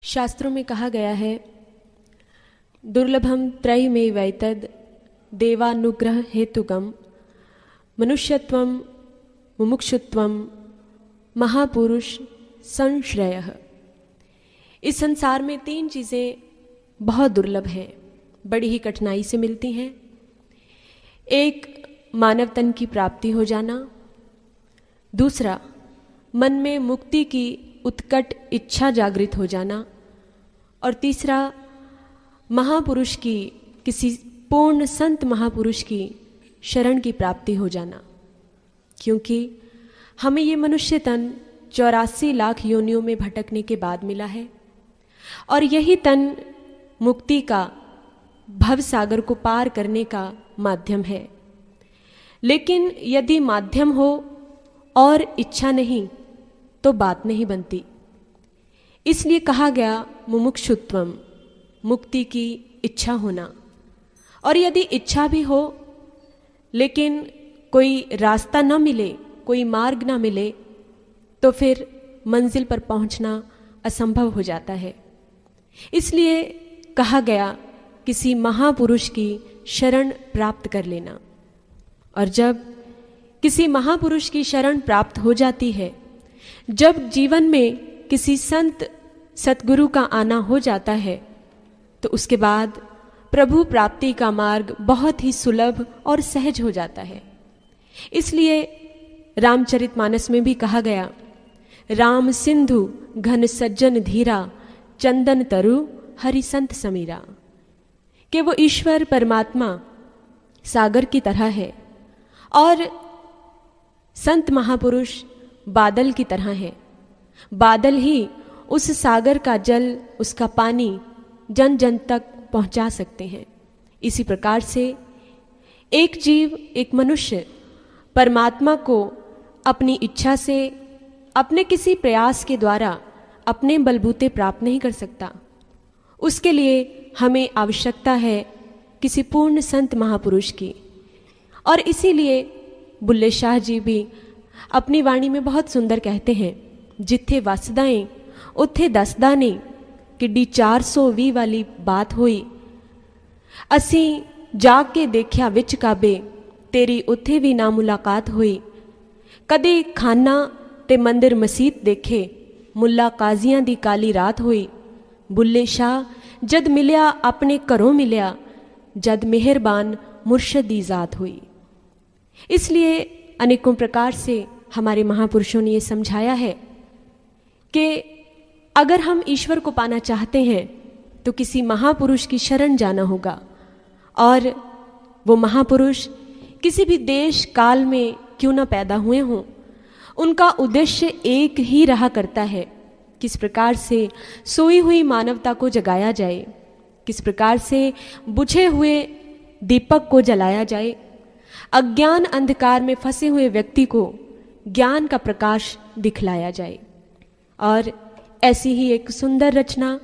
शास्त्रों में कहा गया है, दुर्लभम त्रयमेवैतद् देवानुग्रह हेतुकम मनुष्यत्वम मुमुक्षुत्वम महापुरुष संश्रयः। इस संसार में 3 चीज़ें बहुत दुर्लभ हैं, बड़ी ही कठिनाई से मिलती हैं। एक, मानव तन की प्राप्ति हो जाना। दूसरा, मन में मुक्ति की उत्कट इच्छा जागृत हो जाना। और तीसरा, महापुरुष की, किसी पूर्ण संत महापुरुष की शरण की प्राप्ति हो जाना। क्योंकि हमें ये मनुष्य तन 84 लाख योनियों में भटकने के बाद मिला है और यही तन मुक्ति का, भव सागर को पार करने का माध्यम है। लेकिन यदि माध्यम हो और इच्छा नहीं तो बात नहीं बनती। इसलिए कहा गया मुमुक्षुत्वम, मुक्ति की इच्छा होना। और यदि इच्छा भी हो लेकिन कोई रास्ता न मिले, कोई मार्ग न मिले, तो फिर मंजिल पर पहुंचना असंभव हो जाता है। इसलिए कहा गया किसी महापुरुष की शरण प्राप्त कर लेना। और जब किसी महापुरुष की शरण प्राप्त हो जाती है, जब जीवन में किसी संत सतगुरु का आना हो जाता है, तो उसके बाद प्रभु प्राप्ति का मार्ग बहुत ही सुलभ और सहज हो जाता है। इसलिए रामचरितमानस में भी कहा गया, राम सिंधु घन सज्जन धीरा चंदन तरु हरि संत समीरा, कि वो ईश्वर परमात्मा सागर की तरह है और संत महापुरुष बादल की तरह है। बादल ही उस सागर का जल, उसका पानी जन जन तक पहुंचा सकते हैं। इसी प्रकार से एक जीव, एक मनुष्य परमात्मा को अपनी इच्छा से, अपने किसी प्रयास के द्वारा, अपने बलबूते प्राप्त नहीं कर सकता। उसके लिए हमें आवश्यकता है किसी पूर्ण संत महापुरुष की। और इसीलिए बुल्ले शाह जी भी अपनी वाणी में बहुत सुंदर कहते हैं, जिथे वसदाएं उथे दसदा ने, किड्डी 420 वाली बात हुई। असी जाके देखिया विच काबे, तेरी उथे भी ना मुलाकात हुई। कदे खाना ते मंदिर मसीत देखे, मुल्ला काजियां दी काली रात हुई। बुल्ले शाह जद मिलिया अपने घरों मिलिया, जद मेहरबान मुर्शद दी जात हुई। इसलिए अनेकों प्रकार से हमारे महापुरुषों ने ये समझाया है कि अगर हम ईश्वर को पाना चाहते हैं तो किसी महापुरुष की शरण जाना होगा। और वो महापुरुष किसी भी देश काल में क्यों ना पैदा हुए हों, उनका उद्देश्य एक ही रहा करता है, किस प्रकार से सोई हुई मानवता को जगाया जाए, किस प्रकार से बुझे हुए दीपक को जलाया जाए, अज्ञान अंधकार में फंसे हुए व्यक्ति को ज्ञान का प्रकाश दिखलाया जाए। और ऐसी ही एक सुंदर रचना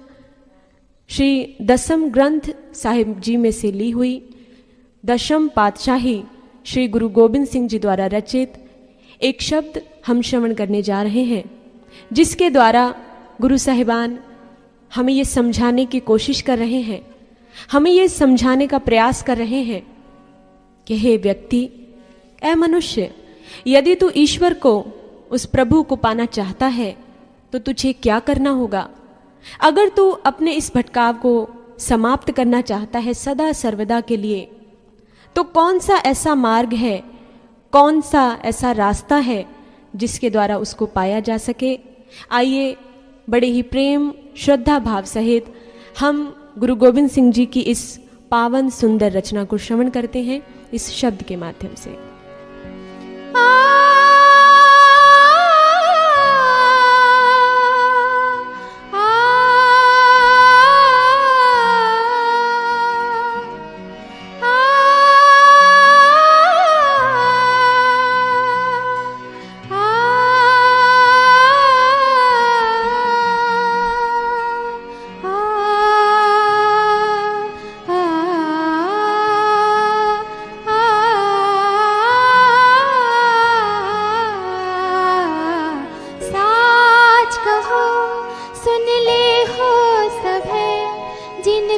श्री दसम ग्रंथ साहिब जी में से ली हुई, दशम पातशाही श्री गुरु गोबिंद सिंह जी द्वारा रचित एक शब्द हम श्रवण करने जा रहे हैं, जिसके द्वारा गुरु साहिबान हमें ये समझाने की कोशिश कर रहे हैं, हमें ये समझाने का प्रयास कर रहे हैं कि हे व्यक्ति, ऐ मनुष्य, यदि तू ईश्वर को, उस प्रभु को पाना चाहता है तो तुझे क्या करना होगा। अगर तू अपने इस भटकाव को समाप्त करना चाहता है सदा सर्वदा के लिए, तो कौन सा ऐसा मार्ग है, कौन सा ऐसा रास्ता है जिसके द्वारा उसको पाया जा सके। आइए बड़े ही प्रेम श्रद्धा भाव सहित हम गुरु गोबिंद सिंह जी की इस पावन सुंदर रचना को श्रवण करते हैं इस शब्द के माध्यम से।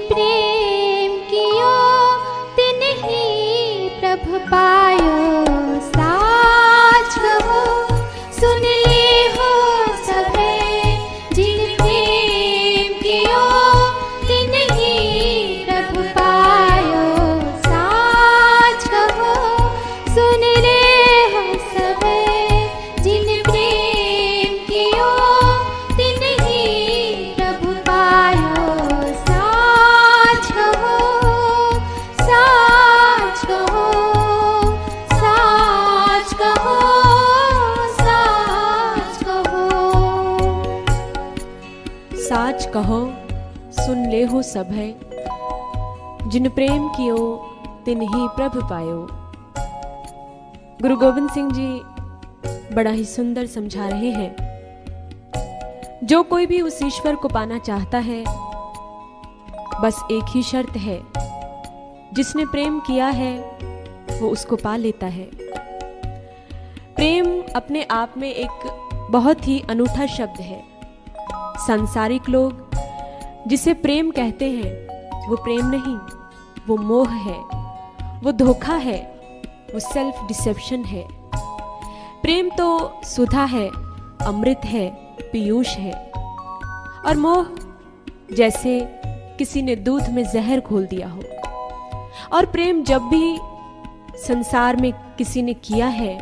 प्रेम कियो तिन ही प्रभु पायो। साच कहो सुन ले हो सभे, जिन प्रेम कियो तिन ही प्रभु पायो। साच कहो सुन ले हो सभे, जिन प्रेम कियो तिन ही प्रभु पायो। साच कहो साच कहो साच कहो साच कहो। साच कहो सुन ले हो सभय, जिन प्रेम कियो तिन ही प्रभु पायो। गुरु गोविंद सिंह जी बड़ा ही सुंदर समझा रहे हैं। जो कोई भी उस ईश्वर को पाना चाहता है, बस एक ही शर्त है, जिसने प्रेम किया है वो उसको पा लेता है। प्रेम अपने आप में एक बहुत ही अनूठा शब्द है। सांसारिक लोग जिसे प्रेम कहते हैं, वो प्रेम नहीं, वो मोह है, वो धोखा है, वो सेल्फ डिसेप्शन है। प्रेम तो सुधा है, अमृत है, पीयूष है, और मोह जैसे किसी ने दूध में जहर घोल दिया हो। और प्रेम जब भी संसार में किसी ने किया है,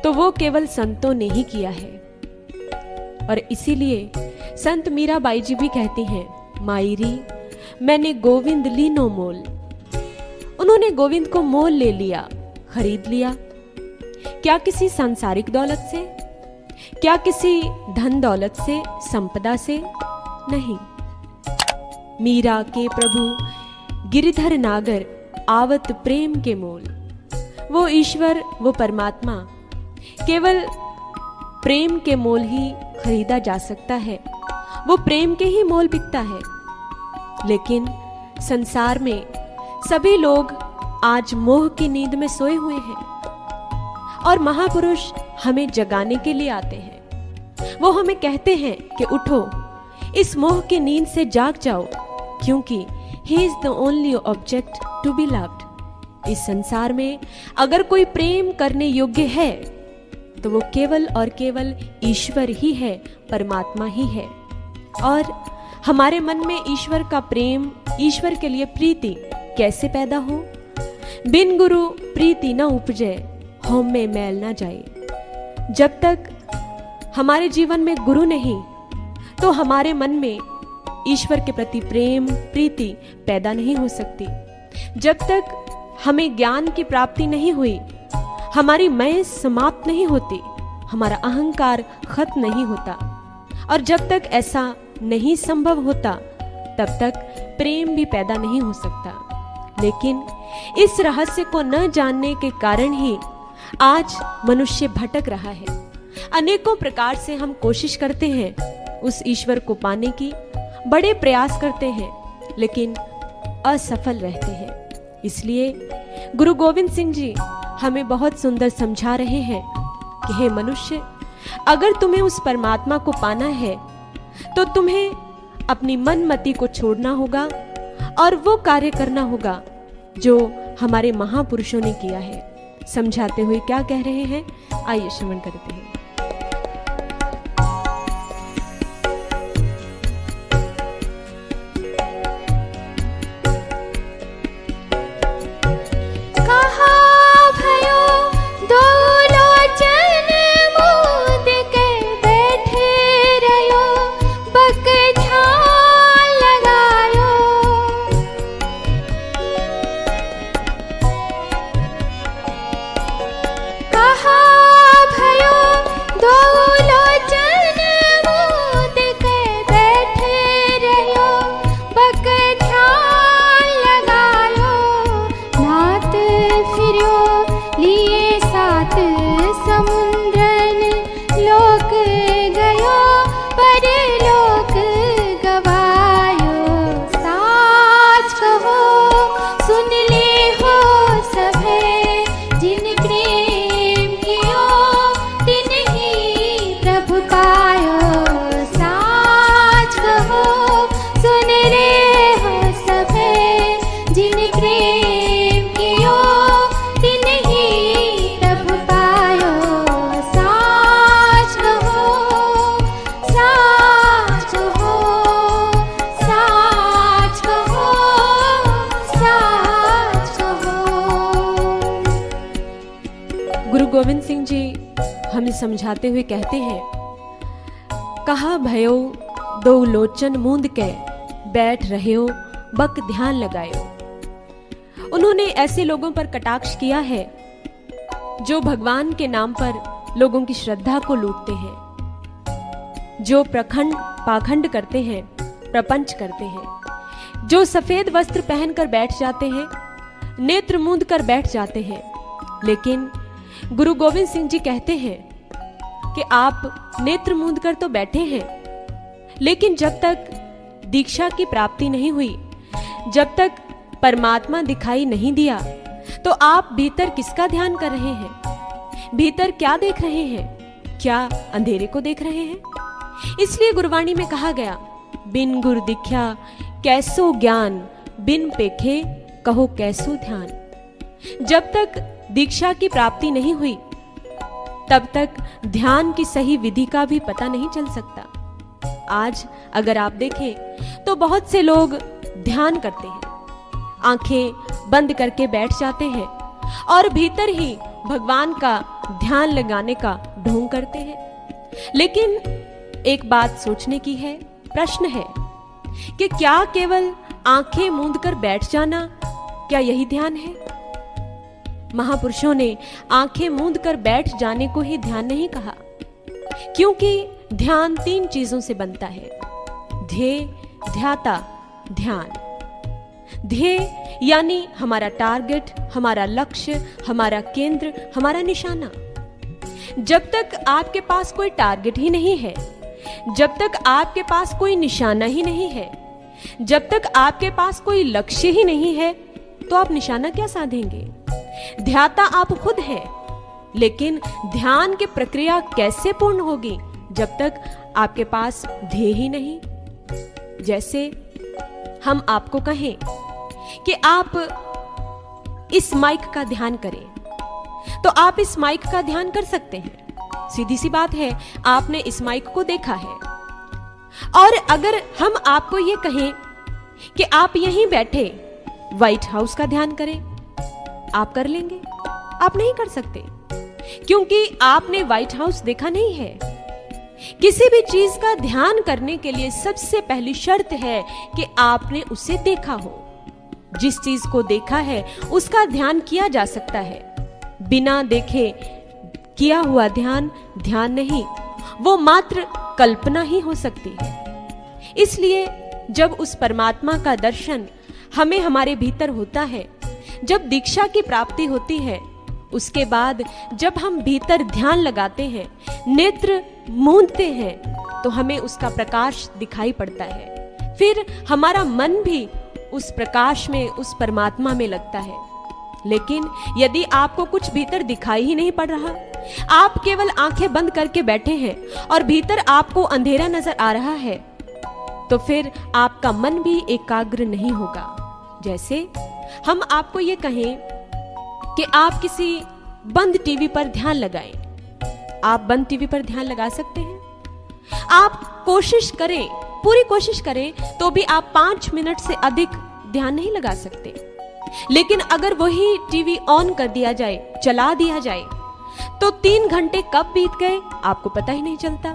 तो वो केवल संतों ने ही किया है। और इसीलिए संत मीराबाई जी भी कहती हैं, मायरी मैंने गोविंद ली नो मोल। उन्होंने गोविंद को मोल ले लिया, खरीद लिया। क्या किसी सांसारिक दौलत से, क्या किसी धन दौलत से, संपदा से? नहीं। मीरा के प्रभु गिरिधर नागर आवत प्रेम के मोल। वो ईश्वर, वो परमात्मा केवल प्रेम के मोल ही खरीदा जा सकता है, वो प्रेम के ही मोल बिकता है। लेकिन संसार में सभी लोग आज मोह की नींद में सोए हुए हैं, और महापुरुष हमें जगाने के लिए आते हैं। वो हमें कहते हैं कि उठो, इस मोह की नींद से जाग जाओ, क्योंकि he is the only object to be loved. इस संसार में अगर कोई प्रेम करने योग्य है, तो वो केवल और केवल ईश्वर ही है, परमात्मा ही है। और हमारे मन में ईश्वर का प्रेम, ईश्वर के लिए प्रीति कैसे पैदा हो? बिन गुरु प्रीति न उपजे, होम में मैल न जाए। जब तक हमारे जीवन में गुरु नहीं, तो हमारे मन में ईश्वर के प्रति प्रेम, प्रीति पैदा नहीं हो सकती। जब तक हमें ज्ञान की प्राप्ति नहीं हुई, हमारी मैं समाप्त नहीं होती, हमारा अहंकार खत्म नहीं होता। और जब तक ऐसा नहीं संभव होता, तब तक प्रेम भी पैदा नहीं हो सकता। लेकिन इस रहस्य को न जानने के कारण ही आज मनुष्य भटक रहा है। अनेकों प्रकार से हम कोशिश करते हैं उस ईश्वर को पाने की, बड़े प्रयास करते हैं, लेकिन असफल रहते हैं। इसलिए गुरु गोविंद सिंह जी हमें बहुत सुंदर समझा रहे हैं कि हे मनुष्य, अगर तुम्हें उस परमात्मा को पाना है, तो तुम्हें अपनी मनमति को छोड़ना होगा और वो कार्य करना होगा जो हमारे महापुरुषों ने किया है। समझाते हुए क्या कह रहे हैं, आइए श्रवण करते हैं। भयो हमें समझाते हुए कहते हैं, कहा भयो दो लोचन मूंद के बैठ रहे हो बक ध्यान लगायो। उन्होंने ऐसे लोगों पर कटाक्ष किया है जो भगवान के नाम पर लोगों की श्रद्धा को लूटते हैं, जो पाखंड करते हैं, प्रपंच करते हैं, जो सफेद वस्त्र पहनकर बैठ जाते हैं, नेत्र मूंद कर बैठ जाते हैं। लेकिन गुरु गोविंद सिंह जी कहते हैं कि आप नेत्र मूंद कर तो बैठे हैं, लेकिन जब तक दीक्षा की प्राप्ति नहीं हुई, जब तक परमात्मा दिखाई नहीं दिया, तो आप भीतर किसका ध्यान कर रहे हैं? भीतर क्या देख रहे हैं? क्या अंधेरे को देख रहे हैं? इसलिए गुरबाणी में कहा गया, बिन गुर दिख्या कैसो ज्ञान, बिन पेखे कहो कैसो ध्यान। जब तक दीक्षा की प्राप्ति नहीं हुई, तब तक ध्यान की सही विधि का भी पता नहीं चल सकता। आज अगर आप देखें तो बहुत से लोग ध्यान करते हैं, आंखें बंद करके बैठ जाते हैं और भीतर ही भगवान का ध्यान लगाने का ढोंग करते हैं। लेकिन एक बात सोचने की है, प्रश्न है कि क्या केवल आंखें मूंद कर बैठ जाना, क्या यही ध्यान है? महापुरुषों ने आंखें मूंद कर बैठ जाने को ही ध्यान नहीं कहा, क्योंकि ध्यान 3 चीजों से बनता है, ध्येय, ध्याता, ध्यान। ध्येय यानी हमारा टारगेट, हमारा लक्ष्य, हमारा केंद्र, हमारा निशाना। जब तक आपके पास कोई टारगेट ही नहीं है, जब तक आपके पास कोई निशाना ही नहीं है, जब तक आपके पास कोई लक्ष्य ही नहीं है, तो आप निशाना क्या साधेंगे? ध्याता आप खुद हैं, लेकिन ध्यान की प्रक्रिया कैसे पूर्ण होगी जब तक आपके पास ध्येय ही नहीं? जैसे हम आपको कहें कि आप इस माइक का ध्यान करें, तो आप इस माइक का ध्यान कर सकते हैं। सीधी सी बात है, आपने इस माइक को देखा है। और अगर हम आपको ये कहें कि आप यहीं बैठे व्हाइट हाउस का ध्यान करें, आप कर लेंगे? आप नहीं कर सकते, क्योंकि आपने व्हाइट हाउस देखा नहीं है। किसी भी चीज का ध्यान करने के लिए सबसे पहली शर्त है कि आपने उसे देखा हो। जिस चीज को देखा है उसका ध्यान किया जा सकता है, बिना देखे किया हुआ ध्यान ध्यान नहीं, वो मात्र कल्पना ही हो सकती है। इसलिए जब उस परमात्मा का दर्शन हमें हमारे भीतर होता है, जब दीक्षा की प्राप्ति होती है, उसके बाद जब हम भीतर ध्यान लगाते हैं, नेत्र मूंदते हैं, तो हमें उसका प्रकाश दिखाई पड़ता है। फिर हमारा मन भी उस प्रकाश में, उस परमात्मा में लगता है। लेकिन यदि आपको कुछ भीतर दिखाई ही नहीं पड़ रहा, आप केवल आंखें बंद करके बैठे हैं और भीतर आपको अंधेरा नजर आ रहा है, तो फिर आपका मन भी एकाग्र नहीं होगा। जैसे हम आपको ये कहें कि आप किसी बंद टीवी पर ध्यान लगाएं, आप बंद टीवी पर ध्यान लगा सकते हैं? आप कोशिश करें, पूरी कोशिश करें, तो भी आप 5 मिनट से अधिक ध्यान नहीं लगा सकते। लेकिन अगर वही टीवी ऑन कर दिया जाए, चला दिया जाए, तो 3 घंटे कब बीत गए आपको पता ही नहीं चलता,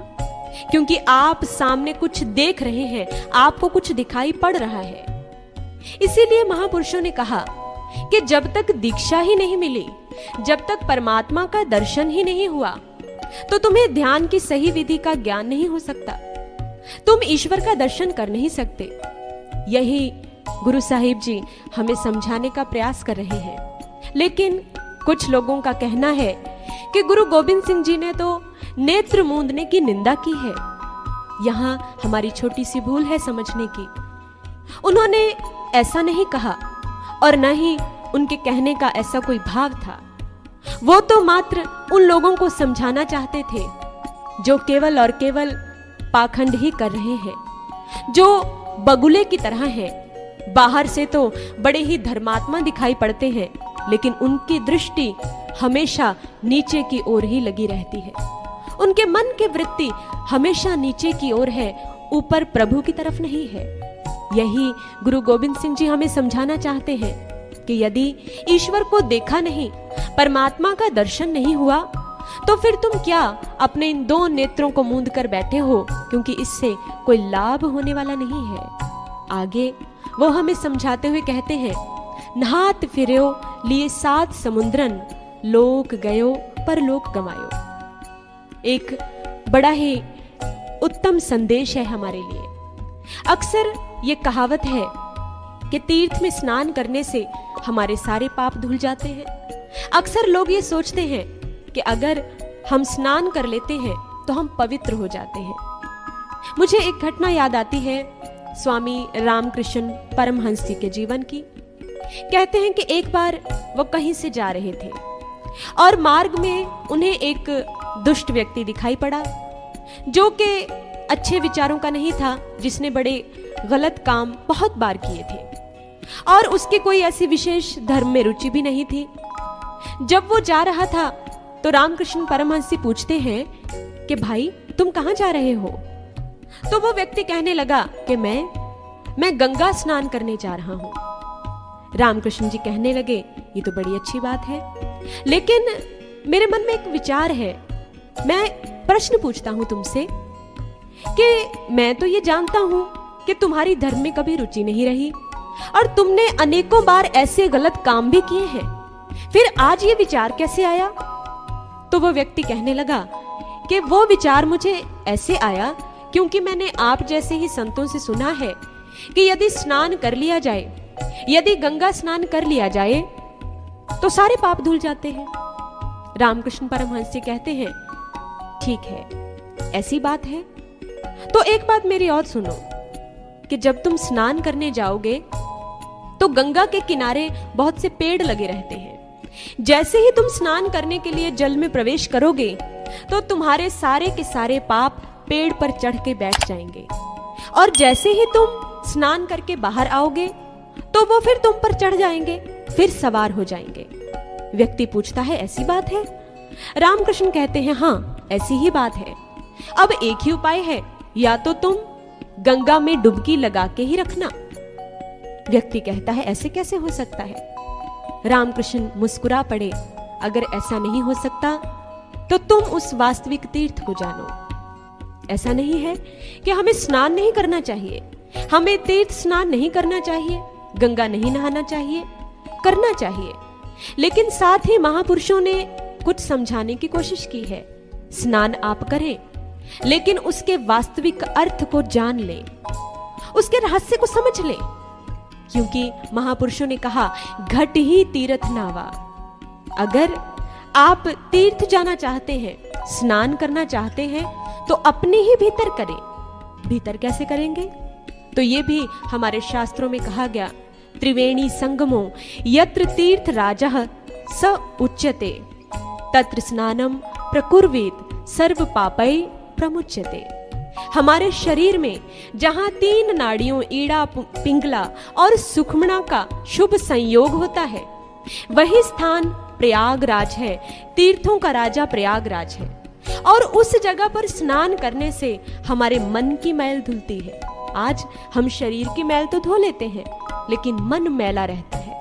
क्योंकि आप सामने कुछ देख रहे हैं, आपको कुछ दिखाई पड़ रहा है। इसीलिए महापुरुषों ने कहा कि जब तक दीक्षा ही नहीं मिली, जब तक परमात्मा का दर्शन ही नहीं हुआ, तो तुम्हें ध्यान की सही विधि का ज्ञान नहीं हो सकता, तुम ईश्वर का दर्शन कर नहीं सकते। यही गुरु साहिब जी हमें समझाने का प्रयास कर रहे हैं। लेकिन कुछ लोगों का कहना है कि गुरु गोविंद सिंह जी ने तो नेत्र मूंदने की निंदा की है। यहां हमारी छोटी सी भूल है समझने की। उन्होंने ऐसा नहीं कहा और न ही उनके कहने का ऐसा कोई भाव था। वो तो मात्र उन लोगों को समझाना चाहते थे जो केवल और केवल पाखंड ही कर रहे हैं, जो बगुले की तरह हैं। बाहर से तो बड़े ही धर्मात्मा दिखाई पड़ते हैं, लेकिन उनकी दृष्टि हमेशा नीचे की ओर ही लगी रहती है। उनके मन की वृत्ति हमेशा नीचे की ओर है, ऊपर प्रभु की तरफ नहीं है। यही गुरु गोविंद सिंह जी हमें समझाना चाहते हैं कि यदि ईश्वर को देखा नहीं, परमात्मा का दर्शन नहीं हुआ, तो फिर तुम क्या अपने इन 2 नेत्रों को मूंद कर बैठे हो, क्योंकि इससे कोई लाभ होने वाला नहीं है। आगे वो हमें समझाते हुए कहते हैं, नहात फिर्यो लिए 7 समुद्रन, लोक गयो पर लोक गवायो। एक बड़ा ही उत्तम संदेश है हमारे लिए। अक्सर ये कहावत है कि तीर्थ में स्नान करने से हमारे सारे पाप धुल जाते हैं। अक्सर लोग ये सोचते हैं कि अगर हम स्नान कर लेते हैं तो हम पवित्र हो जाते हैं। मुझे एक घटना याद आती है स्वामी रामकृष्ण परमहंस जी के जीवन की। कहते हैं कि एक बार वो कहीं से जा रहे थे और मार्ग में उन्हें एक दुष्ट व्यक्ति दिखाई पड़ा, जो कि अच्छे विचारों का नहीं था, जिसने बड़े गलत काम बहुत बार किए थे और उसके कोई ऐसी विशेष धर्म में रुचि भी नहीं थी। जब वो जा रहा था तो रामकृष्ण परमहंस से पूछते हैं कि भाई तुम कहां जा रहे हो? तो वो व्यक्ति कहने लगा कि मैं गंगा स्नान करने जा रहा हूं। रामकृष्ण जी कहने लगे, ये तो बड़ी अच्छी बात है, लेकिन मेरे मन में एक विचार है। मैं प्रश्न पूछता हूं तुमसे कि मैं तो ये जानता हूं कि तुम्हारी धर्म में कभी रुचि नहीं रही और तुमने अनेकों बार ऐसे गलत काम भी किए हैं, फिर आज ये विचार कैसे आया? तो वो व्यक्ति कहने लगा कि वो विचार मुझे ऐसे आया क्योंकि मैंने आप जैसे ही संतों से सुना है कि यदि स्नान कर लिया जाए, यदि गंगा स्नान कर लिया जाए तो सारे पाप धुल जाते हैं। रामकृष्ण परमहंस जी कहते हैं, ठीक है, ऐसी बात है तो एक बात मेरी और सुनो कि जब तुम स्नान करने जाओगे तो गंगा के किनारे बहुत से पेड़ लगे रहते हैं। जैसे ही तुम स्नान करने के लिए जल में प्रवेश करोगे तो तुम्हारे सारे के सारे पाप पेड़ पर चढ़ के बैठ जाएंगे और जैसे ही तुम स्नान करके बाहर आओगे तो वो फिर तुम पर चढ़ जाएंगे, फिर सवार हो जाएंगे। व्यक्ति पूछता है, ऐसी बात है? रामकृष्ण कहते हैं, हाँ ऐसी ही बात है। अब एक ही उपाय है, या तो तुम गंगा में डुबकी लगा के ही रखना। व्यक्ति कहता है, ऐसे कैसे हो सकता है? रामकृष्ण मुस्कुरा पड़े, अगर ऐसा नहीं हो सकता तो तुम उस वास्तविक तीर्थ को जानो। ऐसा नहीं है कि हमें स्नान नहीं करना चाहिए, हमें तीर्थ स्नान नहीं करना चाहिए, गंगा नहीं नहाना चाहिए, करना चाहिए, लेकिन साथ ही महापुरुषों ने कुछ समझाने की कोशिश की है। स्नान आप करें, लेकिन उसके वास्तविक अर्थ को जान लें, उसके रहस्य को समझ लें, क्योंकि महापुरुषों ने कहा, घट ही तीर्थ नावा। अगर आप तीर्थ जाना चाहते हैं, स्नान करना चाहते हैं, तो अपने ही भीतर करें। भीतर कैसे करेंगे? तो ये भी हमारे शास्त्रों में कहा गया, त्रिवेणी संगमो यत्र तीर्थ राजः स उच्यते तत्र स्नानम प्रकुर्वेत सर्व पापै प्रमुच्यते। हमारे शरीर में जहां 3 नाड़ियों ईड़ा, पिंगला और सुखमणा का शुभ संयोग होता है, वही स्थान प्रयागराज है, तीर्थों का राजा प्रयागराज है। और उस जगह पर स्नान करने से हमारे मन की मैल धुलती है। आज हम शरीर की मैल तो धो लेते हैं, लेकिन मन मैला रहता है,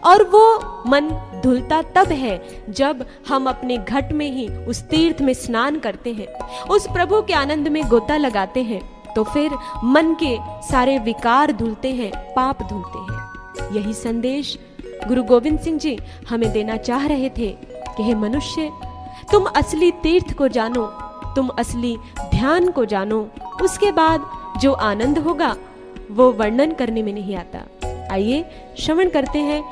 और वो मन धुलता तब है जब हम अपने घट में ही उस तीर्थ में स्नान करते हैं, उस प्रभु के आनंद में गोता लगाते हैं, तो फिर मन के सारे विकार धुलते हैं, पाप धुलते हैं। यही संदेश गुरु गोविंद सिंह जी हमें देना चाह रहे थे कि हे मनुष्य, तुम असली तीर्थ को जानो, तुम असली ध्यान को जानो, उसके बाद जो आनंद होगा वो वर्णन करने में नहीं आता। आइए श्रवण करते हैं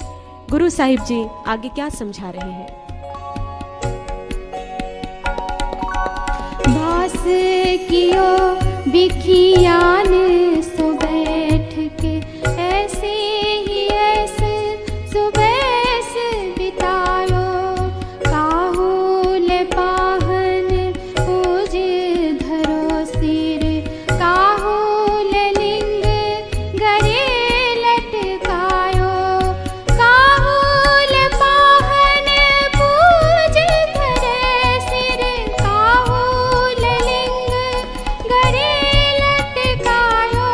गुरु साहिब जी आगे क्या समझा रहे हैं। बास कियो बिखियान सो बैठ के ऐसे ही ऐसे सुबह बितायो, काहुल पाहन पूज धरो सिर, काहुल लिंग गरे लटकायो, काहुल पाहन पूज धरे सिर, काहुल लिंग गरे लटकायो,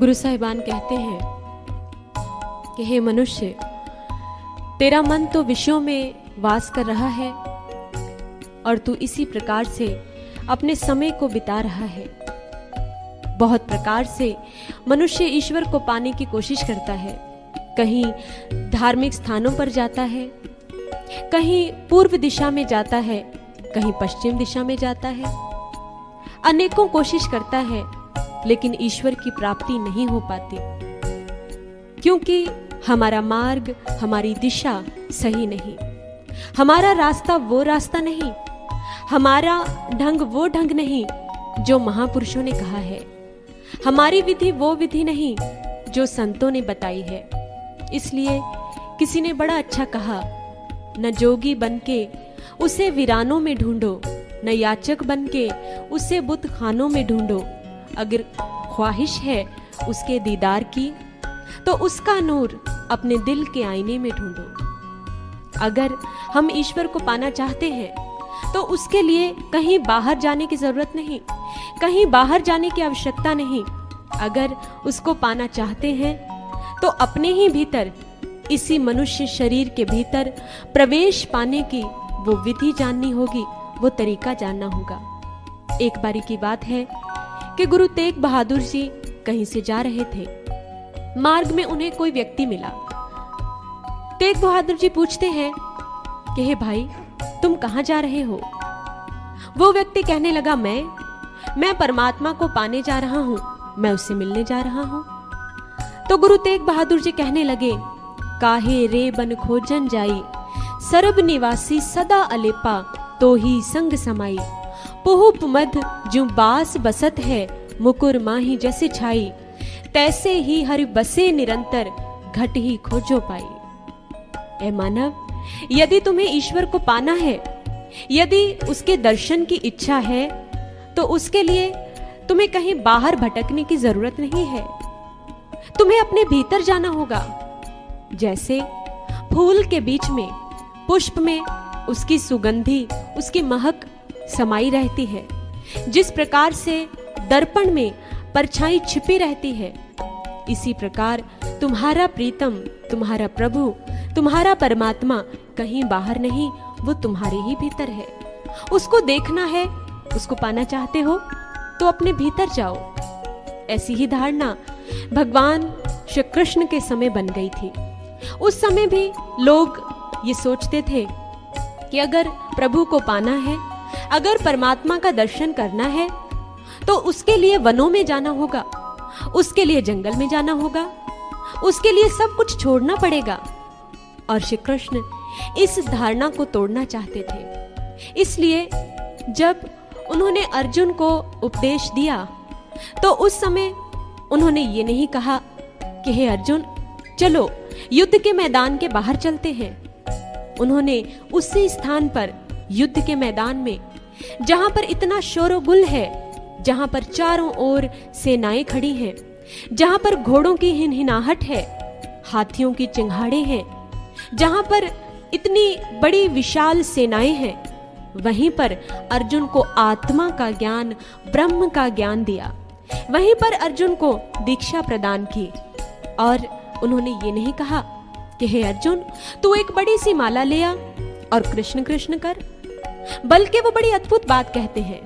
गुरु साहिबान कहते हैं कि हे मनुष्य, तेरा मन तो विषयों में वास कर रहा है और तू इसी प्रकार से अपने समय को बिता रहा है। बहुत प्रकार से मनुष्य ईश्वर को पाने की कोशिश करता है। कहीं धार्मिक स्थानों पर जाता है, कहीं पूर्व दिशा में जाता है, कहीं पश्चिम दिशा में जाता है। अनेकों कोशिश करता है, लेकिन ईश्वर की प्राप्ति नहीं हो पाती, क्योंकि हमारा मार्ग, हमारी दिशा सही नहीं, हमारा रास्ता वो रास्ता नहीं, हमारा ढंग वो ढंग नहीं जो महापुरुषों ने कहा है, हमारी विधि वो विधि नहीं जो संतों ने बताई है। इसलिए किसी ने बड़ा अच्छा कहा, न जोगी बनके उसे वीरानों में ढूंढो, न याचक बनके उसे बुत खानों में ढूंढो। अगर ख्वाहिश है उसके दीदार की, तो उसका नूर अपने दिल के आईने में ढूंढो। अगर हम ईश्वर को पाना चाहते हैं तो उसके लिए कहीं बाहर जाने की जरूरत नहीं, कहीं बाहर जाने की आवश्यकता नहीं। अगर उसको पाना चाहते हैं तो अपने ही भीतर, इसी मनुष्य शरीर के भीतर प्रवेश पाने की वो विधि जाननी होगी, वो तरीका जानना होगा। एक बारी की बात है कि गुरु तेग बहादुर जी कहीं से जा रहे थे। मार्ग में उन्हें कोई व्यक्ति मिला। तेग बहादुर जी पूछते हैं कि हे भाई, तुम कहां जा रहे हो? वो व्यक्ति कहने लगा, मैं परमात्मा को पाने जा रहा हूं, मैं उससे मिलने जा रहा हूं। तो गुरु तेग बहादुर जी कहने लगे, काहे रे बन खोजन जाई, सरब निवासी सदा अलेपा, तो ही संग समाई। पुहुप मध जो बास बसत है, मुकुर माही जैसे छाई, तैसे ही हरि बसे निरंतर, घट ही खोजो पाई। ए मानव, यदि तुम्हें ईश्वर को पाना है, यदि उसके दर्शन की इच्छा है, तो उसके लिए तुम्हें कहीं बाहर भटकने की जरूरत नहीं है। तुम्हें अपने भीतर जाना होगा। जैसे फूल के बीच में, पुष्प में उसकी सुगंधी, उसकी महक समाई रहती है, जिस प्रकार से दर्पण में परछाई छिपी रहती है, इसी प्रकार तुम्हारा प्रीतम, तुम्हारा प्रभु, तुम्हारा परमात्मा कहीं बाहर नहीं, वो तुम्हारे ही भीतर है। उसको देखना है, उसको पाना चाहते हो तो अपने भीतर जाओ। ऐसी ही धारणा भगवान श्री कृष्ण के समय बन गई थी। उस समय भी लोग ये सोचते थे कि अगर प्रभु को पाना है, अगर परमात्मा का दर्शन करना है, तो उसके लिए वनों में जाना होगा, उसके लिए जंगल में जाना होगा, उसके लिए सब कुछ छोड़ना पड़ेगा। और श्री कृष्ण इस धारणा को तोड़ना चाहते थे। इसलिए जब उन्होंने अर्जुन को उपदेश दिया, तो उस समय उन्होंने ये नहीं कहा कि हे अर्जुन, चलो युद्ध के मैदान के बाहर चलते हैं। उन्होंने उसी स्थान पर, युद्ध के मैदान में, जहां पर इतना शोरगुल है, जहां पर चारों ओर सेनाएं खड़ी हैं, जहां पर घोड़ों की हिनहिनाहट है, हाथियों की चिंगाड़े हैं, जहां पर इतनी बड़ी विशाल सेनाएं हैं, वहीं पर अर्जुन को आत्मा का ज्ञान, ब्रह्म का ज्ञान दिया। वहीं पर अर्जुन को दीक्षा प्रदान की। और उन्होंने ये नहीं कहा कि हे अर्जुन, तू एक बड़ी सी माला ले आ और कृष्ण कृष्ण कर, बल्कि वो बड़ी अद्भुत बात कहते हैं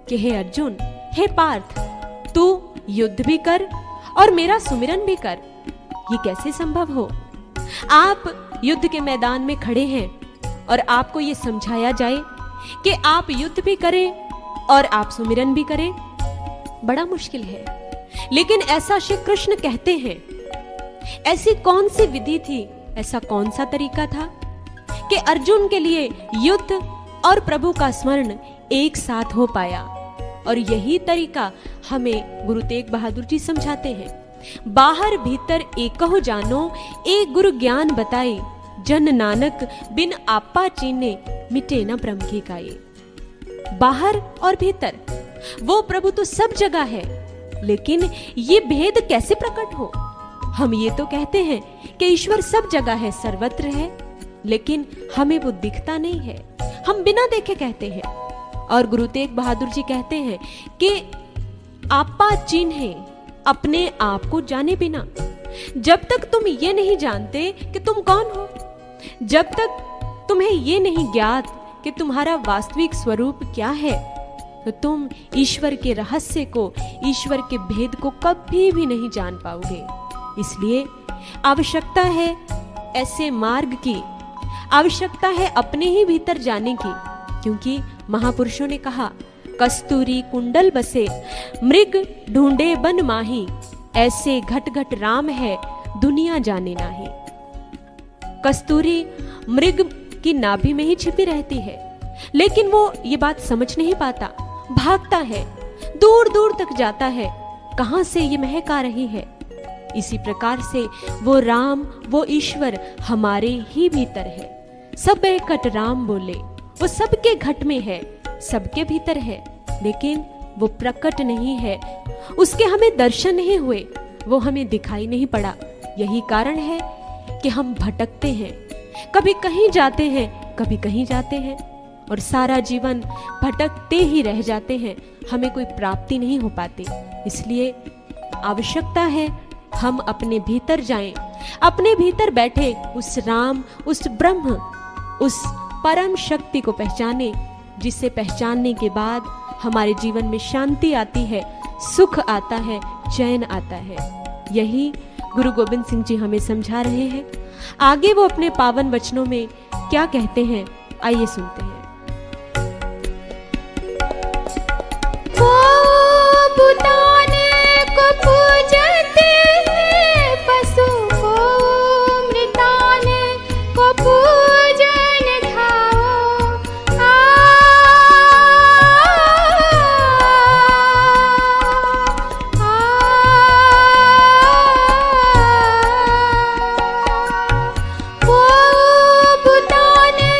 कि हे अर्जुन, हे पार्थ, तू युद्ध भी कर और मेरा सुमिरन भी कर। ये कैसे संभव हो? आप युद्ध के मैदान में खड़े हैं और आपको ये समझाया जाए कि आप युद्ध भी करें और आप सुमिरन भी करें, बड़ा मुश्किल है। लेकिन ऐसा श्री कृष्ण कहते हैं। ऐसी कौन सी विधि थी, ऐसा कौन सा तरीका था कि अर्जुन के लिए युद्ध और प्रभु का स्मरण एक साथ हो पाया? और यही तरीका हमें गुरु तेग बहादुर जी समझाते हैं। बाहर भीतर एकहो जानो, एक गुरु ज्ञान बताए, जन नानक बिन आपा चीने, मिटे न ब्रह्म की काये। बाहर और भीतर वो प्रभु तो सब जगह है, लेकिन ये भेद कैसे प्रकट हो? हम ये तो कहते हैं कि ईश्वर सब जगह है, सर्वत्र है, लेकिन हमें वो दिखता नहीं है, हम बिना देखे कहते हैं। और गुरु तेग बहादुर जी कहते हैं कि आपा चिन्हे, अपने आप को जाने बिना, जब तक तुम ये नहीं जानते कि तुम कौन हो, जब तक तुम्हें ये नहीं ज्ञात कि तुम्हारा वास्तविक स्वरूप क्या है, तो तुम ईश्वर के रहस्य को, ईश्वर के भेद को कभी भी नहीं जान पाओगे। इसलिए आवश्यकता है ऐसे मार्ग की, आवश्यकता है अपने ही भीतर जाने की, क्योंकि महापुरुषों ने कहा, कस्तूरी कुंडल बसे मृग ढूंढे बन माही, ऐसे घट घट राम है दुनिया जाने नाही। कस्तूरी मृग की नाभि में ही छिपी रहती है, लेकिन वो ये बात समझ नहीं पाता, भागता है, दूर दूर तक जाता है, कहां से ये महक आ रही है। इसी प्रकार से वो राम, वो ईश्वर हमारे ही भीतर है। सब घट राम बोले, वो सबके घट में है, सबके भीतर है, लेकिन वो प्रकट नहीं है, उसके हमें दर्शन नहीं हुए, वो हमें दिखाई नहीं पड़ा। यही कारण है कि हम भटकते हैं, कभी कहीं जाते हैं, कभी कहीं जाते हैं, और सारा जीवन भटकते ही रह जाते हैं, हमें कोई प्राप्ति नहीं हो पाती। इसलिए आवश्यकता है हम अपने भीतर जाएं, अपने भीतर बैठे उस राम, उस ब्रह्म, उस परम शक्ति को पहचाने, जिसे पहचानने के बाद हमारे जीवन में शांति आती है, सुख आता है, चैन आता है। यही गुरु गोविंद सिंह जी हमें समझा रहे हैं। आगे वो अपने पावन वचनों में क्या कहते हैं, आइए सुनते हैं। वो बुताने को पूजते हैं, पशु को मृताने को पूजन धाओ। वो बुताने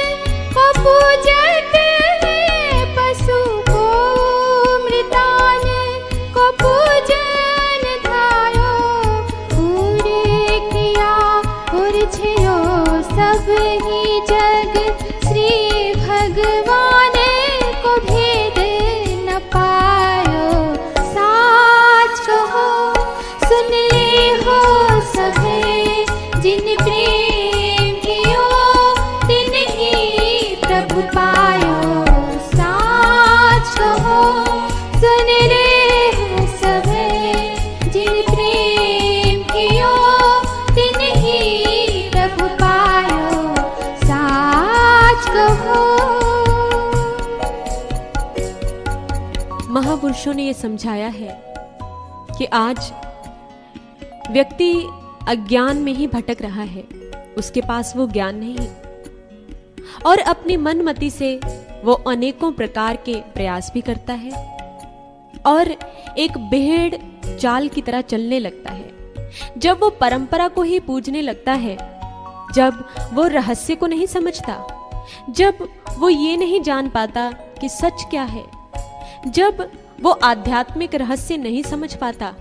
को पूजते हैं, पशु को मृताने को पूजन धायो। पूरे किया उर्झयो सब ही जग, श्री भगवान को भेद न पायो। साच कहो सुन ले हो सभे, जिन प्रेम कियो तिन ही प्रभु पायो। साच कहो सुन ले हो सभे, जिन प्रेम कियो तिन ही प्रभु पायो। साच कहो। महापुरुषों ने ये समझाया है कि आज व्यक्ति अज्ञान में ही भटक रहा है, उसके पास वो ज्ञान नहीं, और अपनी मनमति से वो अनेकों प्रकार के प्रयास भी करता है और एक भेड़ चाल की तरह चलने लगता है। जब वो परंपरा को ही पूजने लगता है, जब वो रहस्य को नहीं समझता, जब वो ये नहीं जान पाता कि सच क्या है, जब वो आध्यात्मिक रहस्य नहीं समझ पाता,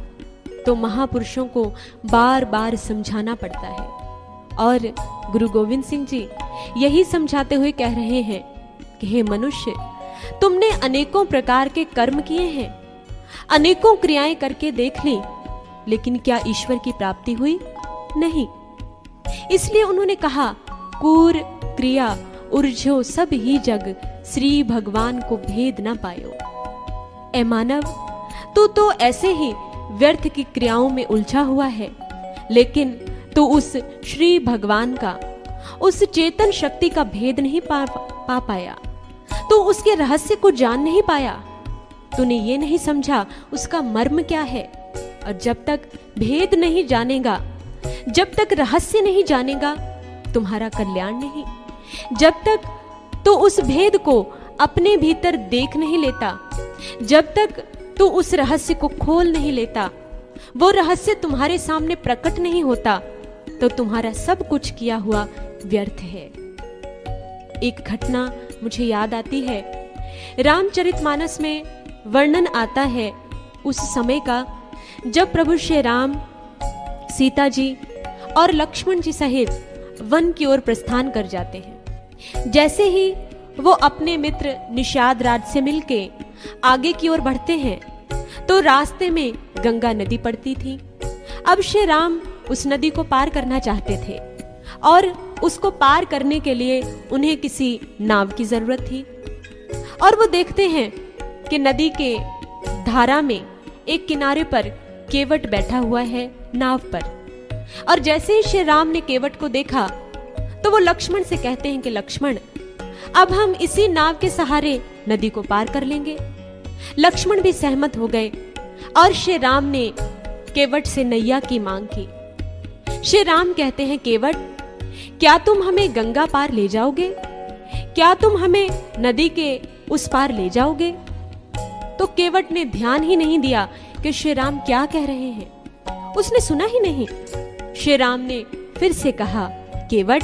तो महापुरुषों को बार बार समझाना पड़ता है। और गुरु गोविंद सिंह जी यही समझाते हुए कह रहे हैं कि हे मनुष्य, तुमने अनेकों प्रकार के कर्म किए हैं, अनेकों क्रियाएं करके देख ली, लेकिन क्या ईश्वर की प्राप्ति हुई? नहीं। इसलिए उन्होंने कहा, कूर क्रिया उर्झो सब ही जग, श्री भगवान को भेद ना पायो। ए मानव, तू तो ऐसे ही व्यर्थ की क्रियाओं में उलझा हुआ है, लेकिन तू उस श्री भगवान का, उस चेतन शक्ति का भेद नहीं पा पाया, तू उसके रहस्य को जान नहीं पाया, तूने ये नहीं समझा उसका मर्म क्या है। और जब तक भेद नहीं जानेगा, जब तक रहस्य नहीं जानेगा, तुम्हारा कल्याण नहीं। जब तक तू उस भेद को अपने भीतर देख नहीं लेता, जब तक तू उस रहस्य को खोल नहीं लेता, वो रहस्य तुम्हारे सामने प्रकट नहीं होता, तो तुम्हारा सब कुछ किया हुआ व्यर्थ है। एक घटना मुझे याद आती है, रामचरितमानस में वर्णन आता है उस समय का, जब प्रभु श्री राम सीता जी और लक्ष्मण जी सहित वन की ओर प्रस्थान कर जाते हैं। जैसे ही वो अपने मित्र निषाद राज से मिलके आगे की ओर बढ़ते हैं, तो रास्ते में गंगा नदी पड़ती थी। अब श्री राम उस नदी को पार करना चाहते थे और उसको पार करने के लिए उन्हें किसी नाव की जरूरत थी। और वो देखते हैं कि नदी के धारा में एक किनारे पर केवट बैठा हुआ है नाव पर। और जैसे ही श्री राम ने केवट को देखा तो वो लक्ष्मण से कहते हैं कि लक्ष्मण, अब हम इसी नाव के सहारे नदी को पार कर लेंगे। लक्ष्मण भी सहमत हो गए और श्री राम ने केवट से नैया की मांग की। श्री राम कहते हैं, केवट, क्या तुम हमें गंगा पार ले जाओगे? क्या तुम हमें नदी के उस पार ले जाओगे? तो केवट ने ध्यान ही नहीं दिया कि श्री राम क्या कह रहे हैं, उसने सुना ही नहीं। श्री राम ने फिर से कहा, केवट,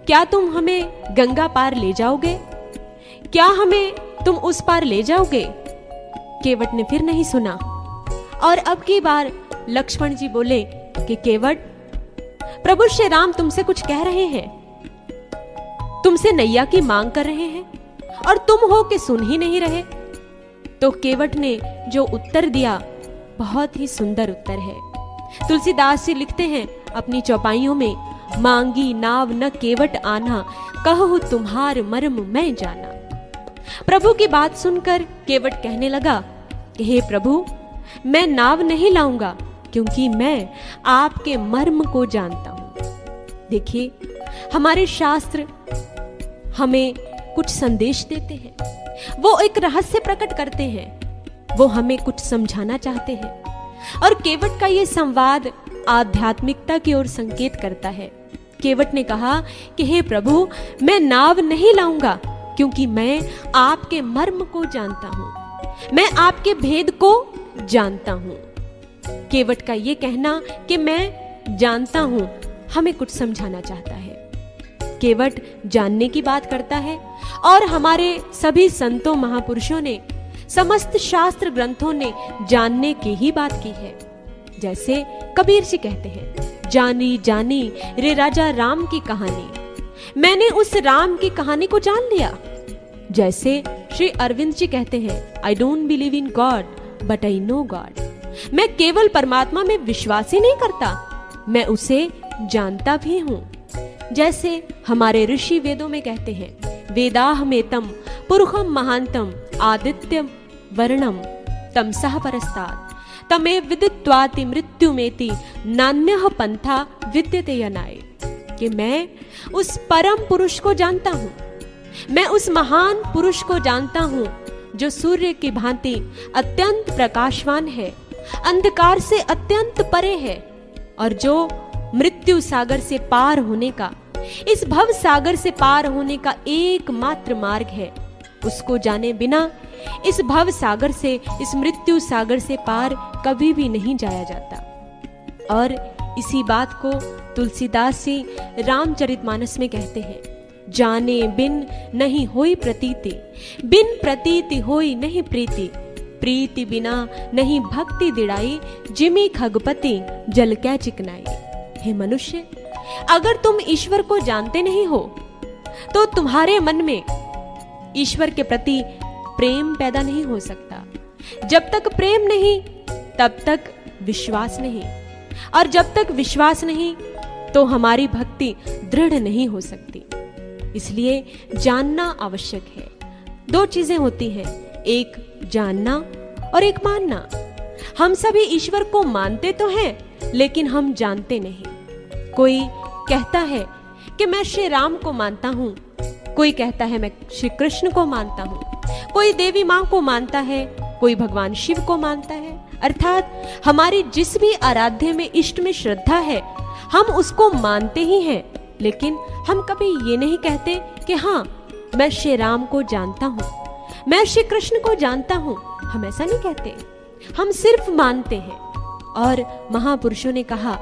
क्या तुम हमें गंगा पार ले जाओगे? क्या हमें तुम उस पार ले जाओगे? केवट ने फिर नहीं सुना। और अब की बार लक्ष्मण जी बोले कि केवट, प्रभु श्री राम तुमसे कुछ कह रहे हैं, तुमसे नैया की मांग कर रहे हैं और तुम हो कि सुन ही नहीं रहे। तो केवट ने जो उत्तर दिया बहुत ही सुंदर उत्तर है। तुलसीदास जी लिखते हैं अपनी चौपाइयों में, मांगी नाव न केवट आना, कहूँ तुम्हार मर्म मैं जाना। प्रभु की बात सुनकर केवट कहने लगा कि हे प्रभु, मैं नाव नहीं लाऊंगा क्योंकि मैं आपके मर्म को जानता हूं। देखिए, हमारे शास्त्र हमें कुछ संदेश देते हैं, वो एक रहस्य प्रकट करते हैं, वो हमें कुछ समझाना चाहते हैं। और केवट का ये संवाद आध्यात्मिकता की ओर संकेत करता है। केवट ने कहा कि हे प्रभु, मैं नाव नहीं लाऊंगा क्योंकि मैं आपके मर्म को जानता हूं, मैं आपके भेद को जानता हूं। केवट का ये कहना कि मैं जानता हूं हमें कुछ समझाना चाहता है। केवट जानने की बात करता है और हमारे सभी संतों महापुरुषों ने, समस्त शास्त्र ग्रंथों ने जानने की ही बात की है। जैसे कबीर जी कहते हैं, जानी जानी रे राजा राम की कहानी, मैंने उस राम की कहानी को जान लिया। जैसे श्री अरविंद जी कहते हैं, I don't believe in God but I know God, मैं केवल परमात्मा में विश्वास ही नहीं करता, मैं उसे जानता भी हूं। जैसे हमारे ऋषि वेदों में कहते हैं, वेदाहमेतम पुरुषम महांतम आदित्यम वर्णम तमसः परस्तात् तमे विदित्वाति मृत्युमेति नान्यः पंथा विद्यते यनाय। कि मैं उस परम पुरुष को जानता हूं, मैं उस महान पुरुष को जानता हूं जो सूर्य की भांति अत्यंत प्रकाशवान है, अंधकार से अत्यंत परे है और जो मृत्यु सागर से पार होने का, इस भव सागर से पार होने का एकमात्र मार्ग है। उसको जाने बिना इस भव सागर से, इस मृत्यु सागर से पार कभी भी नहीं जाया जाता। और इसी बात को तुलसीदास जी रामचरितमानस में कहते हैं, जाने बिन नहीं होई प्रतीति, बिन प्रतीति होई नहीं प्रीति, प्रीति बिना नहीं भक्ति दिड़ाई, जिमी खगपति जल कै चिकनाई। हे मनुष्य, अगर तुम ईश्वर को जानते नहीं हो तो तुम्हारे मन में ईश्वर के प्रति प्रेम पैदा नहीं हो सकता। जब तक प्रेम नहीं तब तक विश्वास नहीं, और जब तक विश्वास नहीं तो हमारी भक्ति दृढ़ नहीं हो सकती। इसलिए जानना आवश्यक है। दो चीजें होती हैं, एक जानना और एक मानना। हम सभी ईश्वर को मानते तो हैं लेकिन हम जानते नहीं। कोई कहता है कि मैं श्री राम को मानता हूं, कोई कहता है मैं श्री कृष्ण को मानता हूं, कोई देवी मां को मानता है, कोई भगवान शिव को मानता है। अर्थात हमारी जिस भी आराध्य में, इष्ट में श्रद्धा है, हम उसको मानते ही हैं, लेकिन हम कभी ये नहीं कहते कि हाँ मैं श्री राम को जानता हूं, मैं श्री कृष्ण को जानता हूं। हम ऐसा नहीं कहते, हम सिर्फ मानते हैं। और महापुरुषों ने कहा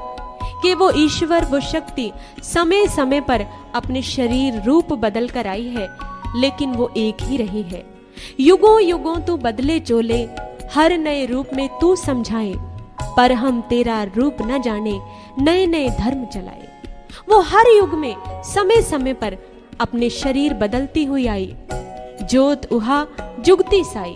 कि वो ईश्वर, वो शक्ति समय समय पर अपने शरीर रूप बदल कर आई है, लेकिन वो एक ही रही है। युगों युगों तू बदले चोले, हर नए रूप में तू समझाए, पर हम तेरा रूप न जाने, नए नए धर्म चलाए। वो हर युग में समय समय पर अपने शरीर बदलती हुई आई। ज्योत उहा जुगती साई,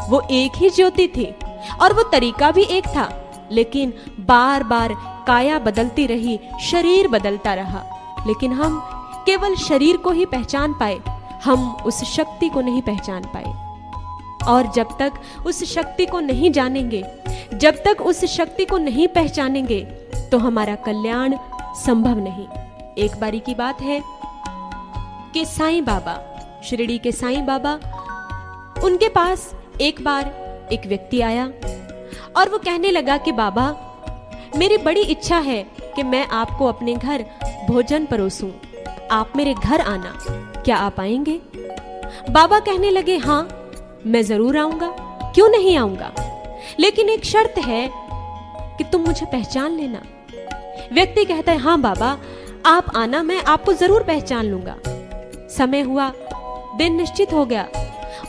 वो एक ही ज्योति थी, और वो तरीका भी एक था, लेकिन बार बार काया बदलती रही, शरीर बदलता रहा, लेकिन हम केवल शरीर को ही पहचान पाए, हम उस शक्ति को नहीं पहचान पाए। और जब तक उस शक्ति को नहीं जानेंगे, जब तक उस शक्ति को नहीं पहचानेंगे, तो हमारा कल्याण संभव नहीं। एक बारी की बात है कि साईं बाबा, शिरडी के साईं बाबा, उनके पास एक बार एक व्यक्ति आया और वो कहने लगा कि बाबा, मेरी बड़ी इच्छा है कि मैं आपको अपने घर भोजन परोसूं, आप मेरे घर आना, क्या आप आएंगे? बाबा कहने लगे, हाँ मैं जरूर आऊंगा, क्यों नहीं आऊंगा, लेकिन एक शर्त है कि तुम मुझे पहचान लेना। व्यक्ति कहता है, हाँ बाबा आप आना, मैं आपको जरूर पहचान लूंगा। समय हुआ, दिन निश्चित हो गया।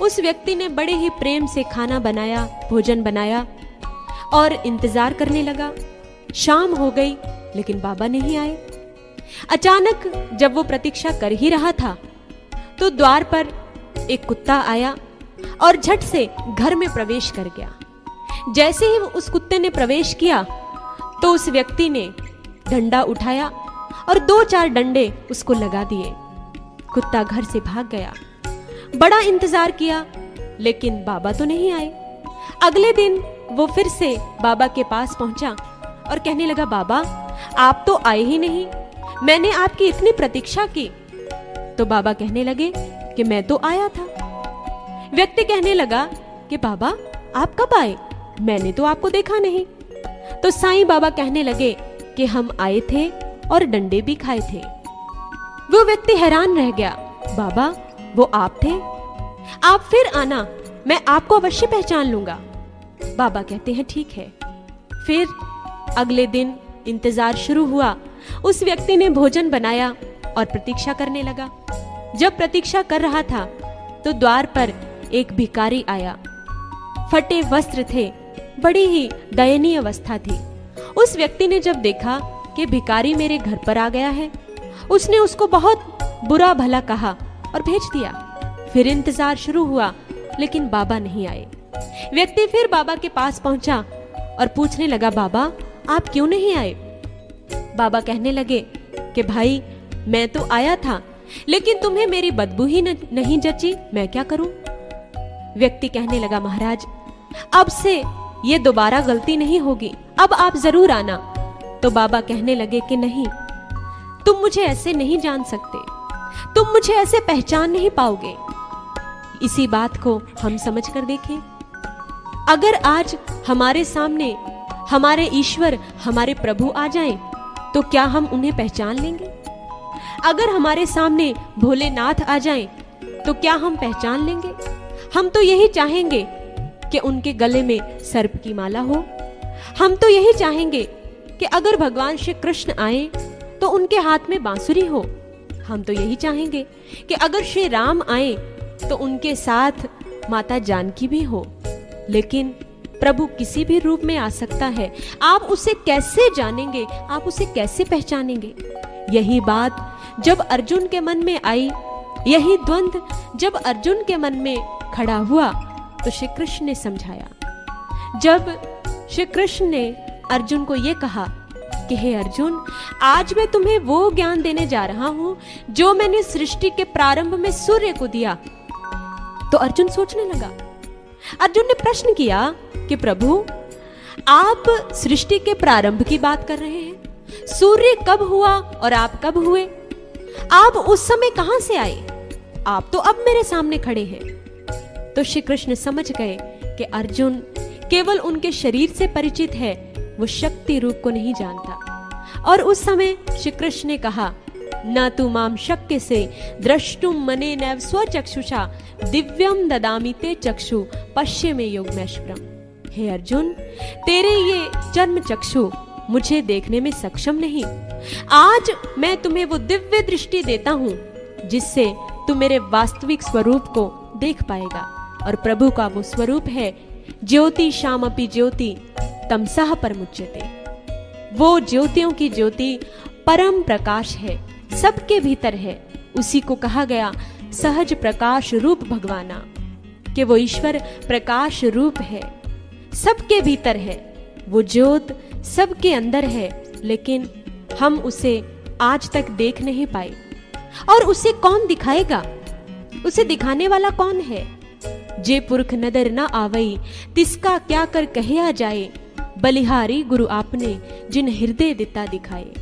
उस व्यक्ति ने बड़े ही प्रेम से खाना बनाया, भोजन बनाया और इंतजार करने लगा। शाम हो गई लेकिन बाबा नहीं आए। अचानक जब वो प्रतीक्षा कर ही रहा था तो द्वार पर एक कुत्ता आया और झट से घर में प्रवेश कर गया। जैसे ही उस कुत्ते ने प्रवेश किया तो उस व्यक्ति ने डंडा उठाया और 2-4 डंडे उसको लगा दिए। कुत्ता घर से भाग गया। बड़ा इंतजार किया लेकिन बाबा तो नहीं आए। अगले दिन वो फिर से बाबा के पास पहुंचा और कहने लगा, बाबा आप तो आए ही नहीं, मैंने आपकी इतनी प्रतीक्षा की। तो बाबा कहने लगे कि मैं तो आया था। व्यक्ति कहने लगा कि बाबा आप कब आए, मैंने तो आपको देखा नहीं। तो साईं बाबा कहने लगे कि हम आए थे और डंडे भी खाए थे। वो व्यक्ति हैरान रह गया, बाबा वो आप थे, आप फिर आना, मैं आपको अवश्य पहचान लूंगा। बाबा कहते हैं ठीक है। फिर अगले दिन इंतजार शुरू हुआ। उस व्यक्ति ने भोजन बनाया और प्रतीक्षा करने लगा। जब प्रतीक्षा कर रहा था तो द्वार पर एक भिखारी आया। फटे वस्त्र थे, बड़ी ही दयनीय अवस्था थी। उस व्यक्ति ने जब देखा कि भिखारी मेरे घर पर आ गया है, उसने उसको बहुत बुरा भला कहा और भेज दिया। फिर इंतजार शुरू हुआ लेकिन बाबा नहीं आए। व्यक्ति फिर बाबा के पास पहुंचा और पूछने लगा, बाबा आप क्यों नहीं आए? बाबा कहने लगे कि भाई मैं तो आया था लेकिन तुम्हें मेरी बदबू ही नहीं जची, मैं क्या करूं? व्यक्ति कहने लगा, महाराज अब से ये दोबारा गलती नहीं होगी, अब आप जरूर आना। तो बाबा कहने लगे कि नहीं, तुम मुझे ऐसे नहीं जान सकते, तुम मुझे ऐसे पहचान नहीं पाओगे। इसी बात को हम समझ कर देखें। अगर आज हमारे सामने हमारे ईश्वर, हमारे प्रभु आ जाएं, तो क्या हम उन्हें पहचान लेंगे? अगर हमारे सामने भोलेनाथ आ जाएं, तो क्या हम पहचान लेंगे? हम तो यही चाहेंगे कि उनके गले में सर्प की माला हो। हम तो यही चाहेंगे कि अगर भगवान श्री कृष्ण आए तो उनके हाथ में बांसुरी हो। हम तो यही चाहेंगे कि अगर श्री राम आए तो उनके साथ माता जानकी भी हो। लेकिन प्रभु किसी भी रूप में आ सकता है। आप उसे कैसे जानेंगे, आप उसे कैसे पहचानेंगे? यही बात जब अर्जुन के मन में आई, यही द्वंद्व जब अर्जुन के मन में खड़ा हुआ तो श्री कृष्ण ने समझाया। जब श्री कृष्ण ने अर्जुन को यह कहा कि हे अर्जुन, आज मैं तुम्हें वो ज्ञान देने जा रहा हूं जो मैंने सृष्टि के प्रारंभ में सूर्य को दिया। तो अर्जुन सोचने लगा। अर्जुन ने प्रश्न किया कि प्रभु आप सृष्टि के प्रारंभ की बात कर रहे हैं, सूर्य कब हुआ और आप कब हुए? आप उस समय कहां से आए? आप तो अब मेरे सामने खड़े हैं। तो श्री कृष्ण समझ गए कि अर्जुन केवल उनके शरीर से परिचित है, वो शक्ति रूप को नहीं जानता। और उस समय श्री कृष्ण ने कहा, न तु माम शक्य से द्रष्टुम मने नैव स्वचक्षुषा दिव्यम ददामि ते चक्षु पश्य में योगमैश्वरम। हे अर्जुन, तेरे ये जन्म चक्षु मुझे देखने में सक्षम नहीं। आज मैं तुम्हें वो दिव्य दृष्टि देता हूँ जिससे तू मेरे वास्तविक स्वरूप को देख पाएगा। और प्रभु का वो स्वरूप है ज्योति शामपि ज्योति तमसः परमुच्यते। वो ज्योतियों की ज्योति परम प्रकाश है, सबके भीतर है। उसी को कहा गया सहज प्रकाश रूप भगवाना, कि वो ईश्वर प्रकाश रूप है, सबके भीतर है, वो ज्योत सबके अंदर है, लेकिन हम उसे आज तक देख नहीं पाए। और उसे कौन दिखाएगा? उसे दिखाने वाला कौन है? जे पुरख नदर न आवई, तिसका क्या कर कहिया जाए, बलिहारी गुरु आपने जिन हृदय दिता दिखाए।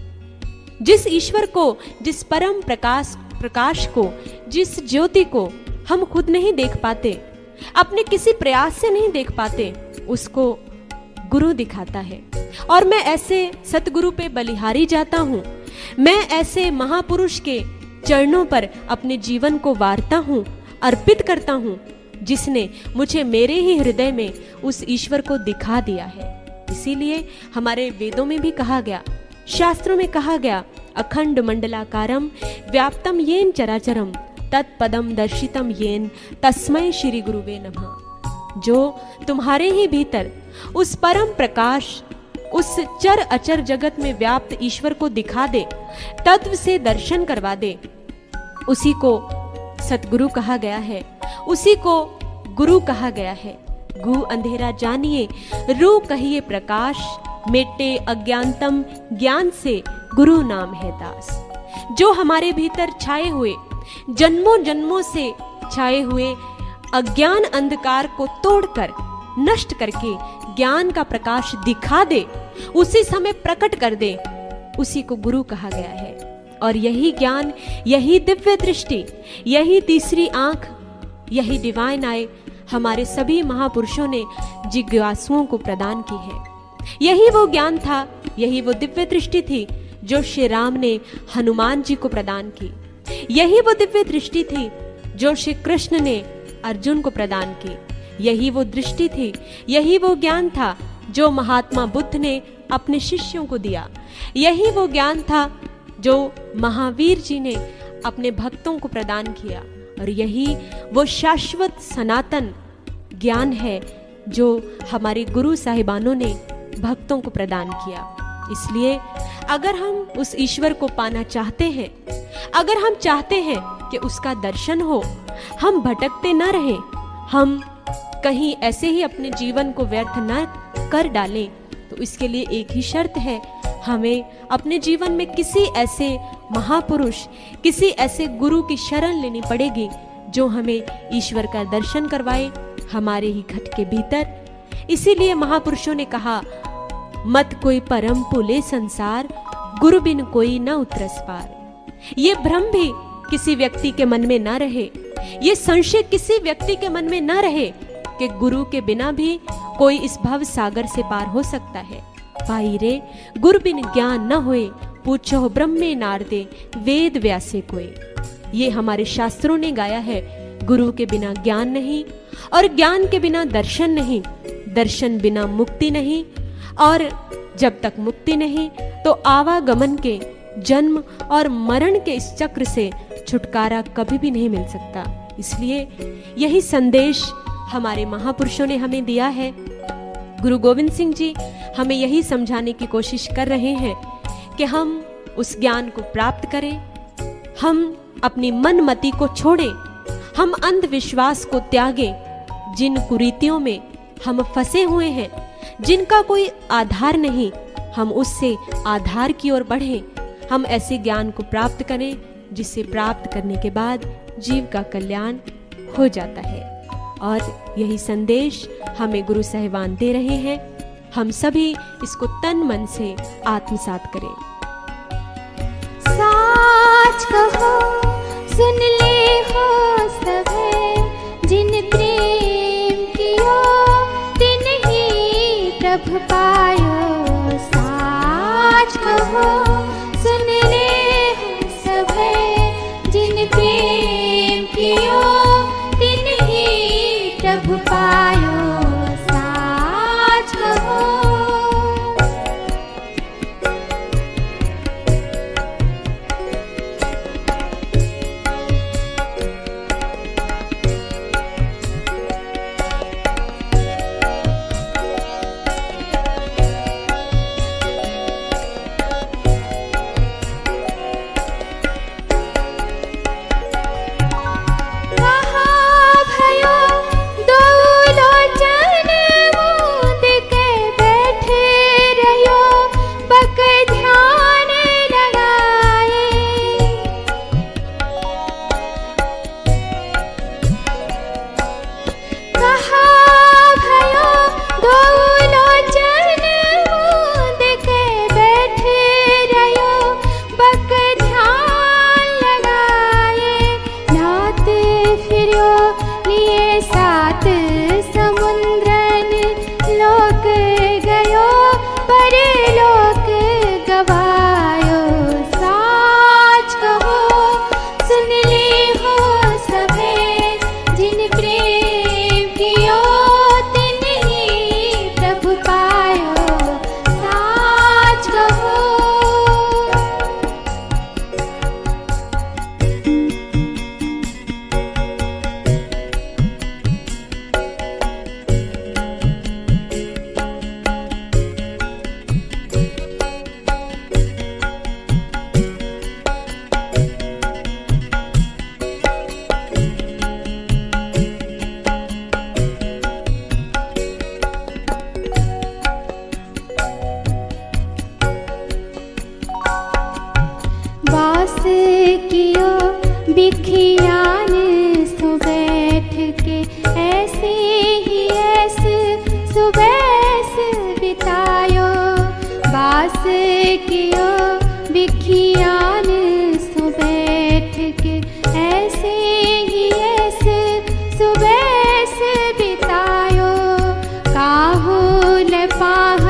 जिस ईश्वर को, जिस परम प्रकाश को, जिस ज्योति को हम खुद नहीं देख पाते, अपने किसी प्रयास से नहीं देख पाते, उसको गुरु दिखाता है। और मैं ऐसे सतगुरु पे बलिहारी जाता हूँ, मैं ऐसे महापुरुष के चरणों पर अपने जीवन को वारता हूँ, अर्पित करता हूँ, जिसने मुझे मेरे ही हृदय में उस ईश्वर को दिखा दिया है। इसीलिए हमारे वेदों में भी कहा गया, शास्त्रों में कहा गया, अखंड मंडलाकारम व्याप्तम येन चराचरम तत्पदम दर्शितम येन तस्मै श्री गुरुवे नमः। जो तुम्हारे ही भीतर उस परम प्रकाश, उस चर अचर जगत में व्याप्त ईश्वर को दिखा दे, तत्व से दर्शन करवा दे, उसी को सतगुरु कहा गया है, उसी को गुरु कहा गया है। गु अंधेरा जानिए, रू कहिए प्रकाश, मेटे अज्ञानतम ज्ञान से गुरु नाम है दास। जो हमारे भीतर छाए हुए, जन्मों जन्मों से छाए हुए अज्ञान अंधकार को तोड़कर, नष्ट करके ज्ञान का प्रकाश दिखा दे, उसी समय प्रकट कर दे, उसी को गुरु कहा गया है। और यही ज्ञान, यही दिव्य दृष्टि, यही तीसरी आंख, यही डिवाइन आई हमारे सभी महापुरुषों ने जिज्ञासुओं को प्रदान की है। यही वो ज्ञान था, यही वो दिव्य दृष्टि थी जो श्री राम ने हनुमान जी को प्रदान की। यही वो दिव्य दृष्टि थी जो श्री कृष्ण ने अर्जुन को प्रदान की। यही वो दृष्टि थी, यही वो ज्ञान था जो महात्मा बुद्ध ने अपने शिष्यों को दिया। यही वो ज्ञान था जो महावीर जी ने अपने भक्तों को प्रदान किया। और यही वो शाश्वत सनातन ज्ञान है जो हमारे गुरु साहिबानों ने भक्तों को प्रदान किया। इसलिए अगर हम उस ईश्वर को पाना चाहते हैं, अगर हम चाहते हैं कि उसका दर्शन हो, हम भटकते न रहें, हम कहीं ऐसे ही अपने जीवन को व्यर्थ न कर डालें, तो इसके लिए एक ही शर्त है, हमें अपने जीवन में किसी ऐसे महापुरुष, किसी ऐसे गुरु की शरण लेनी पड़ेगी जो हमें ईश्वर का दर्शन करवाए हमारे ही घट के भीतर। इसीलिए महापुरुषों ने कहा, मत कोई परम पुले संसार, गुरु बिन कोई न उतरस पार। ये भ्रम भी किसी व्यक्ति के मन में न रहे, ये संशय किसी व्यक्ति के मन में न रहे कि गुरु के बिना भी कोई इस भव सागर से पार हो सकता है। भाई रे गुरु बिन ज्ञान न होए, पूछो ब्रह्मे नारदे वेद व्यासे कोई। ये हमारे शास्त्रों ने गाया है, गुरु के बिना ज्ञान नहीं, और ज्ञान के बिना दर्शन नहीं, दर्शन बिना मुक्ति नहीं, और जब तक मुक्ति नहीं तो आवागमन के, जन्म और मरण के इस चक्र से छुटकारा कभी भी नहीं मिल सकता। इसलिए यही संदेश हमारे महापुरुषों ने हमें दिया है। गुरु गोविंद सिंह जी हमें यही समझाने की कोशिश कर रहे हैं कि हम उस ज्ञान को प्राप्त करें, हम अपनी मन मति को छोड़ें, हम अंधविश्वास को त्यागें। जिन कुरीतियों में हम फंसे हुए हैं, जिनका कोई आधार नहीं, हम उससे आधार की ओर बढ़ें। हम ऐसे ज्ञान को प्राप्त करें जिसे प्राप्त करने के बाद जीव का कल्याण हो जाता है। और यही संदेश हमें गुरु साहिबान दे रहे हैं। हम सभी इसको तन मन से आत्मसात करें। साच कहो सुन ले हो सभे, जिन प्रेम कियो तिन ही प्रभु पायो। साच कहो सुन ले हो सभे, जिन प्रेम कियो तिन ही प्रभु पायो। साच कहो कियो विखियान सो बैठ के, ऐसे ही ऐसे सुबह से बितायो, काहुल पाह